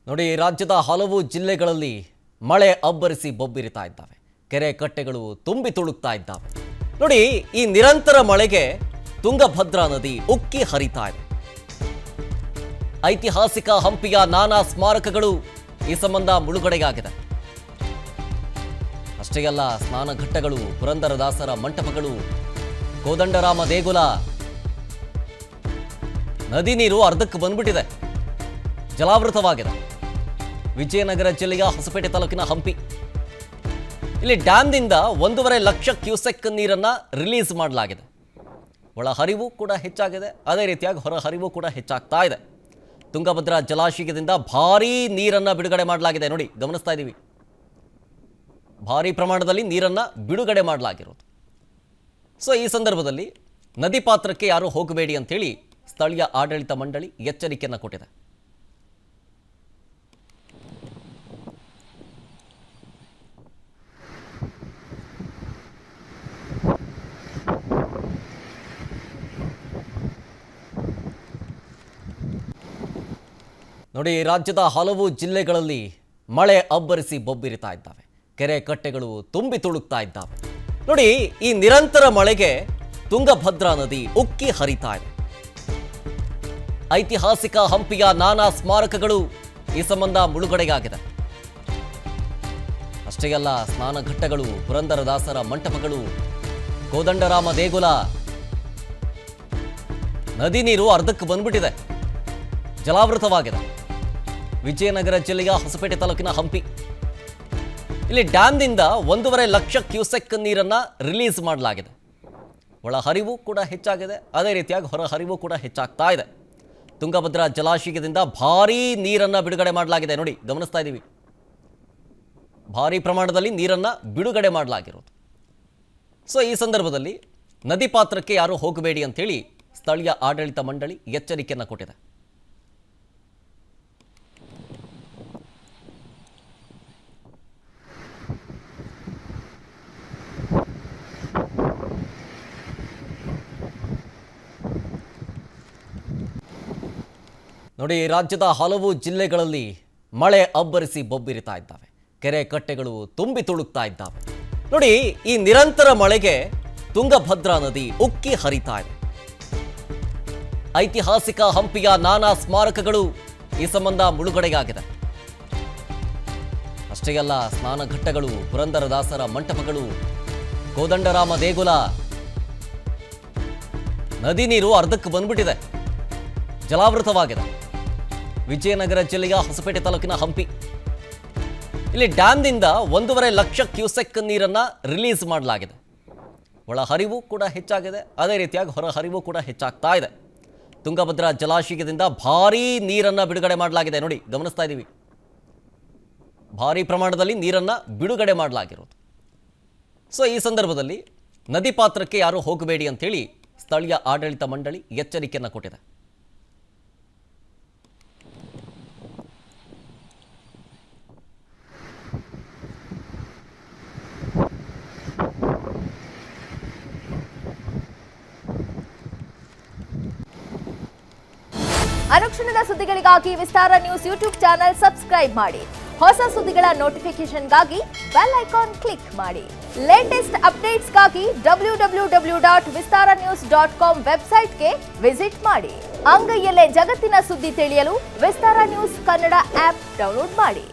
ನೋಡಿ, ರಾಜ್ಯದ ಹಲವು ಜಿಲ್ಲೆಗಳಲ್ಲಿ ಮಳೆ ಅಬ್ಬರಿಸಿ ಬೊಬ್ಬಿರಿತಾ ಇದ್ದಾವೆ. ಕೆರೆ ಕಟ್ಟೆಗಳು ತುಂಬಿ ತುಳುಕ್ತಾ ಇದ್ದಾವೆ. ನೋಡಿ, ಈ ನಿರಂತರ ಮಳೆಗೆ ತುಂಗಭದ್ರಾ ನದಿ ಉಕ್ಕಿ ಹರಿತಾ ಇದೆ. ಐತಿಹಾಸಿಕ ಹಂಪಿಯ ನಾನಾ ಸ್ಮಾರಕಗಳು ಈ ಸಂಬಂಧ ಮುಳುಗಡೆಯಾಗಿದೆ. ಅಷ್ಟೇ ಅಲ್ಲ, ಸ್ನಾನಘಟ್ಟಗಳು, ಪುರಂದರದಾಸರ ಮಂಟಪಗಳು, ಕೋದಂಡರಾಮ ದೇಗುಲ, ನದಿ ನೀರು ಅರ್ಧಕ್ಕೆ ಬಂದ್ಬಿಟ್ಟಿದೆ, ಜಲಾವೃತವಾಗಿದೆ. ವಿಜಯನಗರ ಜಿಲ್ಲೆಯ ಹೊಸಪೇಟೆ ತಾಲೂಕಿನ ಹಂಪಿ, ಇಲ್ಲಿ ಡ್ಯಾಮ್ನಿಂದ 1.5 ಲಕ್ಷ ಕ್ಯೂಸೆಕ್ ನೀರನ್ನ ರಿಲೀಸ್ ಮಾಡಲಾಗಿದೆ. ಒಳ ಹರಿವು ಕೂಡ ಹೆಚ್ಚಾಗಿದೆ, ಅದೇ ರೀತಿಯಾಗಿ ಹೊರ ಹರಿವು ಕೂಡ ಹೆಚ್ಚಾಗ್ತಾ ಇದೆ. ತುಂಗಭದ್ರಾ ಜಲಾಶಯದಿಂದ ಭಾರೀ ನೀರನ್ನ ಬಿಡುಗಡೆ ಮಾಡಲಾಗಿದೆ. ನೋಡಿ, ಗಮನಿಸ್ತಾ ಇದ್ದೀವಿ, ಭಾರೀ ಪ್ರಮಾಣದಲ್ಲಿ ನೀರನ್ನ ಬಿಡುಗಡೆ ಮಾಡಲಾಗಿರೋದು. ಸೊ ಈ ಸಂದರ್ಭದಲ್ಲಿ ನದಿ ಪಾತ್ರಕ್ಕೆ ಯಾರು ಹೋಗಬೇಡಿ ಅಂತೇಳಿ ಸ್ಥಳೀಯ ಆಡಳಿತ ಮಂಡಳಿ ಎಚ್ಚರಿಕೆಯನ್ನು ಕೊಟ್ಟಿದೆ. ನೋಡಿ, ರಾಜ್ಯದ ಹಲವು ಜಿಲ್ಲೆಗಳಲ್ಲಿ ಮಳೆ ಅಬ್ಬರಿಸಿ ಬೊಬ್ಬಿರಿತಾ ಇದ್ದಾವೆ. ಕೆರೆ ಕಟ್ಟೆಗಳು ತುಂಬಿ ತುಳುಕ್ತಾ ಇದ್ದಾವೆ. ನೋಡಿ, ಈ ನಿರಂತರ ಮಳೆಗೆ ತುಂಗಭದ್ರಾ ನದಿ ಉಕ್ಕಿ ಹರಿತಾ ಇದೆ. ಐತಿಹಾಸಿಕ ಹಂಪಿಯ ನಾನಾ ಸ್ಮಾರಕಗಳು ಈ ಸಂಬಂಧ ಮುಳುಗಡೆಯಾಗಿದೆ. ಅಷ್ಟೇ ಅಲ್ಲ, ಸ್ನಾನಘಟ್ಟಗಳು, ಪುರಂದರದಾಸರ ಮಂಟಪಗಳು, ಕೋದಂಡರಾಮ ದೇಗುಲ, ನದಿ ನೀರು ಅರ್ಧಕ್ಕೆ ಬಂದ್ಬಿಟ್ಟಿದೆ, ಜಲಾವೃತವಾಗಿದೆ. ವಿಜಯನಗರ ಜಿಲ್ಲೆಯ ಹೊಸಪೇಟೆ ತಾಲೂಕಿನ ಹಂಪಿ, ಇಲ್ಲಿ ಡ್ಯಾಮ್ನಿಂದ 1.5 ಲಕ್ಷ ಕ್ಯೂಸೆಕ್ ನೀರನ್ನ ರಿಲೀಸ್ ಮಾಡಲಾಗಿದೆ. ಒಳ ಹರಿವು ಕೂಡ ಹೆಚ್ಚಾಗಿದೆ, ಅದೇ ರೀತಿಯಾಗಿ ಹೊರ ಹರಿವು ಕೂಡ ಹೆಚ್ಚಾಗ್ತಾ ಇದೆ. ತುಂಗಭದ್ರಾ ಜಲಾಶಯದಿಂದ ಭಾರೀ ನೀರನ್ನ ಬಿಡುಗಡೆ ಮಾಡಲಾಗಿದೆ. ನೋಡಿ, ಗಮನಿಸ್ತಾ ಇದ್ದೀವಿ, ಭಾರೀ ಪ್ರಮಾಣದಲ್ಲಿ ನೀರನ್ನ ಬಿಡುಗಡೆ ಮಾಡಲಾಗಿರೋದು. ಸೊ ಈ ಸಂದರ್ಭದಲ್ಲಿ ನದಿ ಪಾತ್ರಕ್ಕೆ ಯಾರು ಹೋಗಬೇಡಿ ಅಂತೇಳಿ ಸ್ಥಳೀಯ ಆಡಳಿತ ಮಂಡಳಿ ಎಚ್ಚರಿಕೆಯನ್ನು ಕೊಟ್ಟಿದೆ. ನೋಡಿ, ರಾಜ್ಯದ ಹಲವು ಜಿಲ್ಲೆಗಳಲ್ಲಿ ಮಳೆ ಅಬ್ಬರಿಸಿ ಬೊಬ್ಬಿರಿತಾ ಇದ್ದಾವೆ. ಕೆರೆ ಕಟ್ಟೆಗಳು ತುಂಬಿ ತುಳುಕ್ತಾ ಇದ್ದಾವೆ. ನೋಡಿ, ಈ ನಿರಂತರ ಮಳೆಗೆ ತುಂಗಭದ್ರಾ ನದಿ ಉಕ್ಕಿ ಹರಿತಾ ಇದೆ. ಐತಿಹಾಸಿಕ ಹಂಪಿಯ ನಾನಾ ಸ್ಮಾರಕಗಳು ಈ ಸಂಬಂಧ ಮುಳುಗಡೆಯಾಗಿದೆ. ಅಷ್ಟೇ ಅಲ್ಲ, ಸ್ನಾನಘಟ್ಟಗಳು, ಪುರಂದರದಾಸರ ಮಂಟಪಗಳು, ಕೋದಂಡರಾಮ ದೇಗುಲ, ನದಿ ನೀರು ಅರ್ಧಕ್ಕೆ ಬಂದ್ಬಿಟ್ಟಿದೆ, ಜಲಾವೃತವಾಗಿದೆ. ವಿಜಯನಗರ ಜಿಲ್ಲೆಯ ಹೊಸಪೇಟೆ ತಾಲೂಕಿನ ಹಂಪಿ, ಇಲ್ಲಿ ಡ್ಯಾಮ್ನಿಂದ 1.5 ಲಕ್ಷ ಕ್ಯೂಸೆಕ್ ನೀರನ್ನ ರಿಲೀಸ್ ಮಾಡಲಾಗಿದೆ. ಒಳ ಹರಿವು ಕೂಡ ಹೆಚ್ಚಾಗಿದೆ, ಅದೇ ರೀತಿಯಾಗಿ ಹೊರ ಹರಿವು ಕೂಡ ಹೆಚ್ಚಾಗ್ತಾ ಇದೆ. ತುಂಗಭದ್ರಾ ಜಲಾಶಯದಿಂದ ಭಾರೀ ನೀರನ್ನ ಬಿಡುಗಡೆ ಮಾಡಲಾಗಿದೆ. ನೋಡಿ, ಗಮನಿಸ್ತಾ ಇದ್ದೀವಿ, ಭಾರೀ ಪ್ರಮಾಣದಲ್ಲಿ ನೀರನ್ನ ಬಿಡುಗಡೆ ಮಾಡಲಾಗಿರೋದು. ಸೊ ಈ ಸಂದರ್ಭದಲ್ಲಿ ನದಿ ಪಾತ್ರಕ್ಕೆ ಯಾರು ಹೋಗಬೇಡಿ ಅಂತೇಳಿ ಸ್ಥಳೀಯ ಆಡಳಿತ ಮಂಡಳಿ ಎಚ್ಚರಿಕೆಯನ್ನು ಕೊಟ್ಟಿದೆ. ಅನುಕ್ಷಣದ ಸುದ್ದಿಗಳಿಗಾಗಿ ವಿಸ್ತಾರ ನ್ಯೂಸ್ ಯೂಟ್ಯೂಬ್ ಚಾನೆಲ್ ಸಬ್ಸ್ಕ್ರೈಬ್ ಮಾಡಿ. ಹೊಸ ಸುದ್ದಿಗಳ ನೋಟಿಫಿಕೇಶನ್ಗಾಗಿ ಬೆಲ್ ಐಕಾನ್ ಕ್ಲಿಕ್ ಮಾಡಿ. ಲೇಟೆಸ್ಟ್ ಅಪ್ಡೇಟ್ಸ್ಗಾಗಿ www.vistaranews.com ವೆಬ್ಸೈಟ್ಗೆ ವಿಸಿಟ್ ಮಾಡಿ. ಅಂಗೈಯಲ್ಲೇ ಜಗತ್ತಿನ ಸುದ್ದಿ ತಿಳಿಯಲು ವಿಸ್ತಾರ ನ್ಯೂಸ್ ಕನ್ನಡ ಆಪ್ ಡೌನ್ಲೋಡ್ ಮಾಡಿ.